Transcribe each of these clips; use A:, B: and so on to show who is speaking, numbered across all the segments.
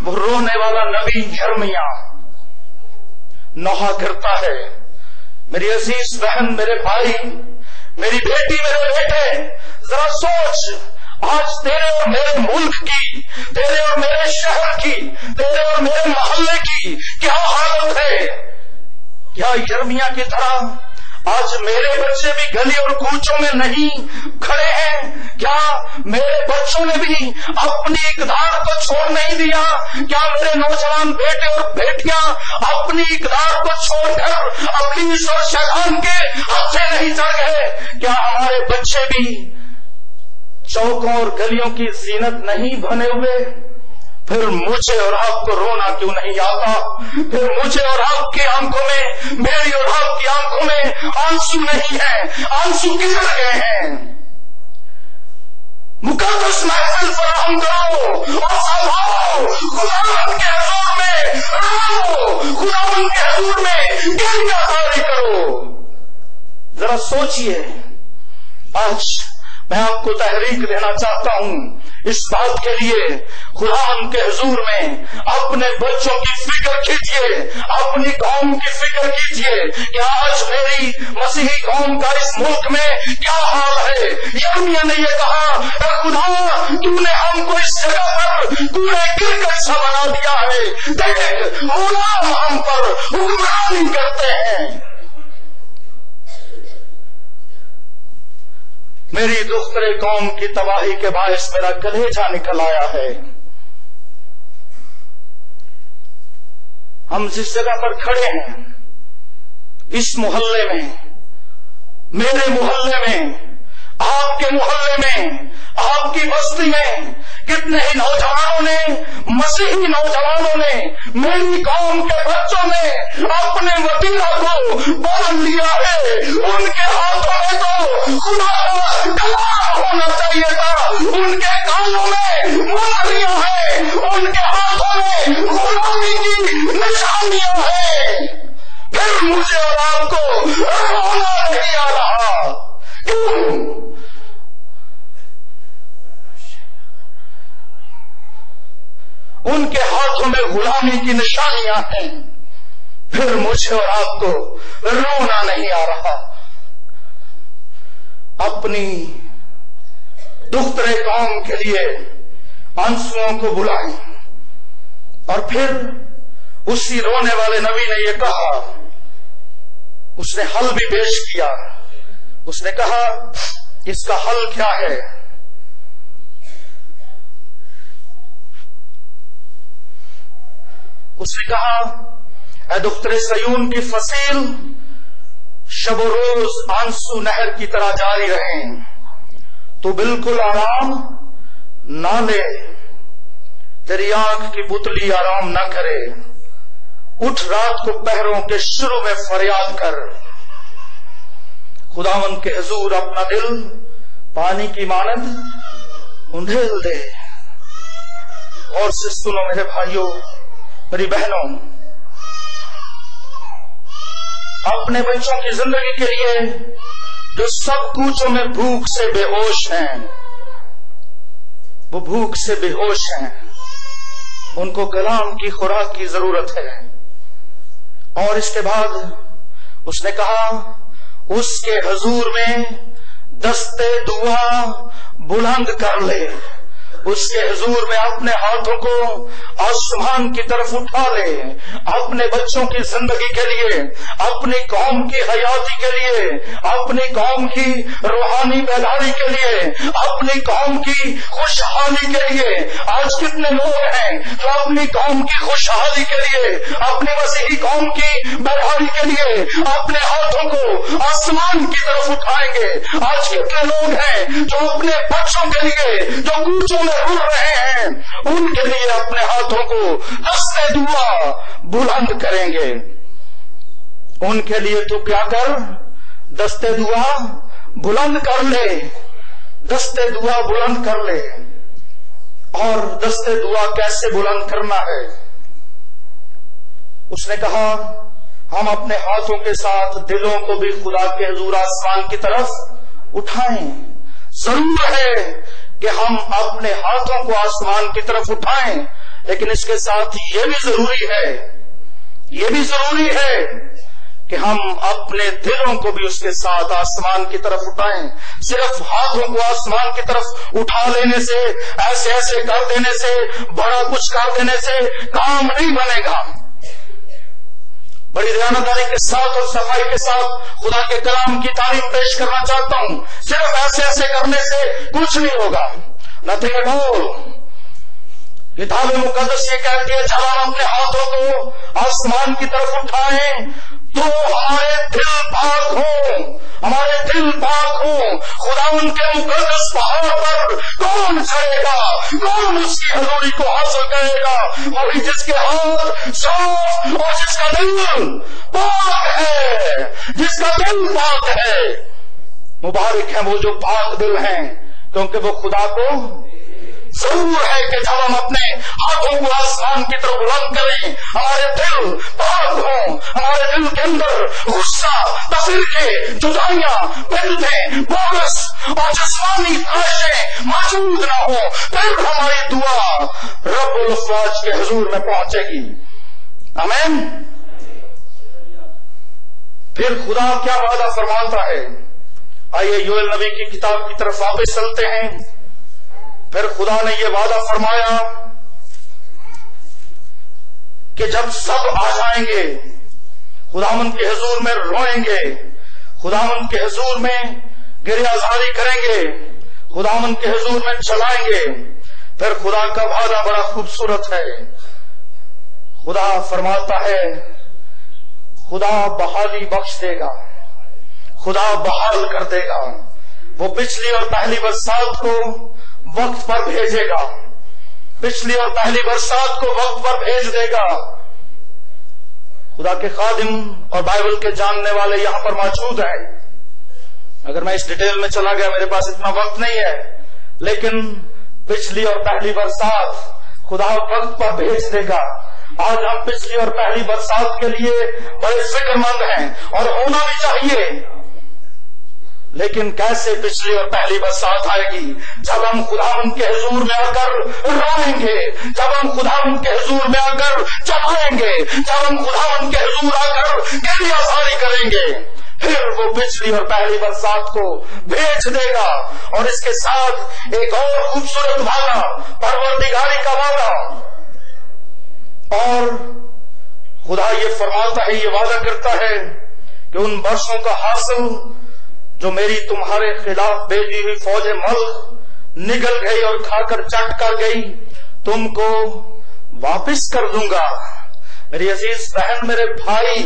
A: وہ رونے والا نبی یرمیا نوحہ کرتا ہے، میری عزیز بہن، میرے بھائی، میری بیٹی، میرے بیٹے، ذرا سوچ آج تیرے اور میرے ملک کی، تیرے اور میرے شہر کی، تیرے اور میرے محلے کی کیا حالت ہے۔ کیا یرمیا کی طرح آج میرے بچے بھی گلی اور کوچوں میں نہیں کھڑے ہیں؟ کیا میرے بچوں نے بھی اپنی اقدار کو چھوڑ نہیں دیا؟ کیا میرے نوجوان بیٹے اور بیٹیاں اپنی اقدار کو چھوڑ کر ابلیس اور شیطان کے ہاتھے نہیں چڑھ گئے؟ کیا ہمارے بچے بھی چوکوں اور گلیوں کی زینت نہیں بنے ہوئے؟ پھر مجھے اور آپ کو رونا کیوں نہیں آتا؟ پھر مجھے اور آپ کی آنکھوں میں، میری اور آپ کی آنکھوں میں آنسو نہیں ہے؟ آنسو کدھر گئے ہیں؟ مقدس محفل فراہم کرو اور سنبھالو، خداوند کے حضور میں رو، خداوند کے حضور میں گریہ جاری کرو۔ ذرا سوچئے، آج میں آپ کو تحریک دینا چاہتا ہوں اس بات کے لیے، خداوند کے حضور میں اپنے بچوں کی فکر کیجیے، اپنی قوم کی فکر کیجیے کہ آج میری مسیحی قوم کا اس ملک میں کیا حال ہے۔ یرمیا نے یہ کہا، اے خدا تو نے ہم کو اس جگہ پر کوڑے کرکٹ سا بنا دیا ہے، دیکھ غلام ہم پر حکمرانی کرتے ہیں۔ میری دختر قوم کی تباہی کے باعث میرا کلیجہ نکل آیا ہے۔ ہم جس جگہ پر کھڑے ہیں، اس محلے میں، میرے محلے میں، آپ کے محلے میں، آپ کی بستی میں کتنے ہی نوجوانوں نے، مسیحی نوجوانوں نے، میری قوم کے بچوں نے اپنے وطیرہ کو باندھ لیا ہے۔ ان کے ہاتھوں میں تو خدا کا کلام ہونا چاہیے تھا، ان کے کانوں میں مہریاں ہیں، ان کے ہاتھوں میں غلامی کی نشانیاں ہیں۔ پھر مجھے اور آپ کو رونا نہیں آ رہا، کیوں؟ ان کے ہاتھوں میں غلامی کی نشانیاں ہیں، پھر مجھے اور آپ کو رونا نہیں آ رہا۔ اپنی دختر قوم کے لیے آنسوؤں کو بلائیں، اور پھر اسی رونے والے نبی نے یہ کہا، اس نے حل بھی پیش کیا۔ اس نے کہا اس کا حل کیا ہے؟ اس نے کہا، اے دختر صیون کی فصیل، شب و روز آنسو نہر کی طرح جاری رہیں، تو بالکل آرام نہ لے، تیری آنکھ کی پتلی آرام نہ کرے، اٹھ رات کو پہروں کے شروع میں فریاد کر، خداوند کے حضور اپنا دل پانی کی مانند انڈھیل دے۔ اور سے سنو میرے بھائیوں، میری بہنوں، اپنے بچوں کی زندگی کے لیے جو سب کوچوں میں بھوک سے بے ہوش ہیں، وہ بھوک سے بے ہوش ہیں، ان کو کلام کی خوراک کی ضرورت ہے۔ اور اس کے بعد اس نے کہا، اس کے حضور میں دستے دعا بلند کر لے، اس کے حضور میں اپنے ہاتھوں کو آسمان کی طرف اٹھا لے، اپنے بچوں کی زندگی کے لیے، اپنی قوم کی حیاتی کے لیے، اپنی قوم کی روحانی بیداری کے لیے، اپنی قوم کی خوشحالی کے لیے۔ آج کتنے لوگ ہیں جو اپنی قوم کی خوشحالی کے لیے، اپنی مسیحی قوم کی بیداری کے لیے اپنے ہاتھوں کو آسمان کی طرف اٹھائیں گے؟ آج کتنے لوگ ہیں جو اپنے بچوں کے لیے جو کوچوں میں رو رہے ہیں، ان کے لیے اپنے ہاتھوں کو دستے دعا بلند کریں گے؟ ان کے لیے تو کیا کر، دستے دعا بلند کر لے، دستے دعا بلند کر لے۔ اور دستے دعا کیسے بلند کرنا ہے؟ اس نے کہا، ہم اپنے ہاتھوں کے ساتھ دلوں کو بھی خدا کے حضور آسمان کی طرف اٹھائیں۔ ضرور ہے کہ ہم اپنے ہاتھوں کو آسمان کی طرف اٹھائیں، لیکن اس کے ساتھ یہ بھی ضروری ہے کہ ہم اپنے دلوں کو بھی اس کے ساتھ آسمان کی طرف اٹھائیں. صرف ہاتھوں کو آسمان کی طرف اٹھا لینے سے، ایسے ایسے کر دینے سے، بڑا کچھ کر دینے سے کام نہیں بنے گا. بڑی دیانتداری کے ساتھ اور صفائی کے ساتھ خدا کے کلام کی تعلیم پیش کرنا چاہتا ہوں. صرف ایسے ایسے کرنے سے کچھ نہیں ہوگا. Nothing at all. کتاب مقدس یہ کہتی ہے جب ہم اپنے ہاتھوں کو آسمان کی طرف اٹھائیں تو ہمارے دل پاک ہوں. خدا ان کے مقدس پہاڑ پر کون چڑھے گا؟ کون اس کی حضوری کو حاصل کرے گا؟ وہی جس کے ہاتھ صاف اور جس کا دل پاک ہے. جس کا دل پاک ہے. مبارک ہیں وہ جو پاک دل ہیں، کیونکہ وہ خدا کو ضرور ہے کہ جب ہم اپنے ہاتھوں کو آسمان کی طرف بلند کریں ہمارے دل پاک ہوں، ہمارے دل کے اندر غصہ، تفرقے، جدائیاں، بدعتیں، بغض اور جسمانی خواہشیں موجود نہ ہوں، پھر ہماری دعا رب الافواج کے حضور میں پہنچے گی. آمین. پھر خدا کیا وعدہ فرماتا ہے؟ آئیے یوئیل نبی کی کتاب کی طرف واپس چلتے ہیں. پھر خدا نے یہ وعدہ فرمایا کہ جب سب آ جائیں گے خداوند کے حضور میں روئیں گے، خداوند کے حضور میں گریہ زاری کریں گے، خداوند کے حضور میں چلائیں گے. پھر خدا کا وعدہ بڑا خوبصورت ہے. خدا فرماتا ہے خدا بحالی بخش دے گا، خدا بحال کر دے گا. وہ پچھلی اور پہلی برسات کو وقت پر بھیجے گا، پچھلی اور پہلی برسات کو وقت پر بھیج دے گا. خدا کے خادم اور بائبل کے جاننے والے یہاں پر موجود ہیں. اگر میں اس ڈیٹیل میں چلا گیا، میرے پاس اتنا وقت نہیں ہے، لیکن پچھلی اور پہلی برسات خدا وقت پر بھیج دے گا. آج ہم پچھلی اور پہلی برسات کے لیے بڑے فکر مند ہیں اور ہونا بھی چاہیے. لیکن کیسے پچھلی اور پہلی برسات آئے گی؟ جب ہم خداوند کے حضور میں آ کر روئیں گے، جب ہم خداوند کے حضور میں آ کر چڑھائیں گے، جب ہم خداوند کے حضور آ کر گریہ زاری کریں گے، پھر وہ پچھلی اور پہلی برسات کو بھیج دے گا. اور اس کے ساتھ ایک اور خوبصورت وعدہ، پروردگاری کا وعدہ. اور خدا یہ فرماتا ہے، یہ وعدہ کرتا ہے کہ ان برسوں کا حاصل جو میری تمہارے خلاف بھیجی ہوئی فوج ملک نگل گئی اور کھا کر چٹ کر گئی، تم کو واپس کر دوں گا. میری عزیز بہن، میرے بھائی،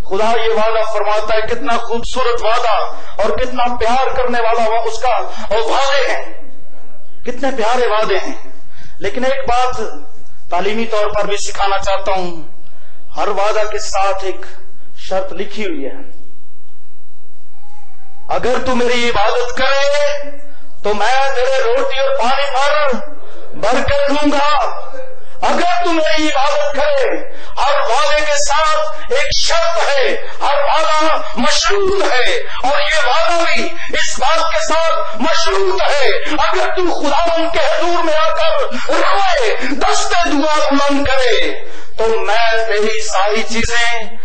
A: خدا یہ وعدہ فرماتا ہے. کتنا خوبصورت وعدہ اور کتنا پیار کرنے والا اس کا وعدے ہیں، کتنے پیارے وعدے ہیں. لیکن ایک بات تعلیمی طور پر بھی سکھانا چاہتا ہوں. ہر وعدہ کے ساتھ ایک شرط لکھی ہوئی ہے. اگر تو میری عبادت کرے تو میں تیرے روٹی اور پانی پر برکت دوں گا. اگر تو میری عبادت کرے، ہر وعدے کے ساتھ ایک شرط ہے، ہر وعدہ مشروط ہے. اور یہ وعدہ بھی اس بات کے ساتھ مشروط ہے، اگر تو خداوند کے حضور میں آ کر روئے، دستے دعا بلند کرے، تو میں تیری ساری چیزیں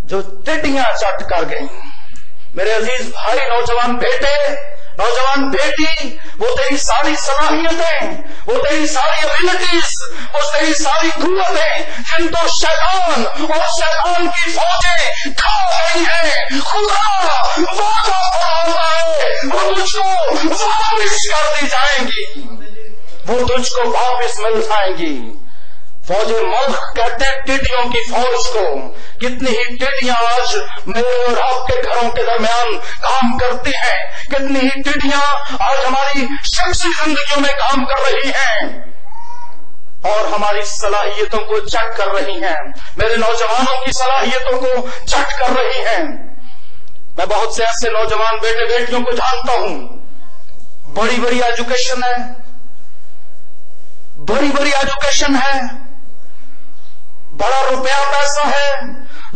A: جو ٹڈیاں چٹ کر گئی. میرے عزیز بھائی، نوجوان بیٹے، نوجوان بیٹی، وہ تیری ساری صلاحیتیں، وہ تیری ساری ایبلٹیز، وہ تیری ساری قوتیں جن کو شیطان اور شیطان کی فوجیں کھا رہی ہیں، خدا وعدہ فرماتا ہے وہ تجھ کو واپس کر دی جائیں گی، وہ تجھ کو واپس مل جائیں گی. فوج ملک کہتے ہیں ٹڈیوں کی فوج کو. کتنی ہی ٹڈیاں آج میرے اور آپ کے گھروں کے درمیان کام کرتی ہیں، کتنی ہی ٹڈیاں آج ہماری شخصی زندگیوں میں کام کر رہی ہیں اور ہماری صلاحیتوں کو چٹ کر رہی ہیں، میرے نوجوانوں کی صلاحیتوں کو چٹ کر رہی ہیں. میں بہت سے ایسے نوجوان بیٹے بیٹیوں کو جانتا ہوں، بڑی بڑی ایجوکیشن ہے، بڑی بڑی ایجوکیشن ہے، بڑا روپیہ پیسہ ہے،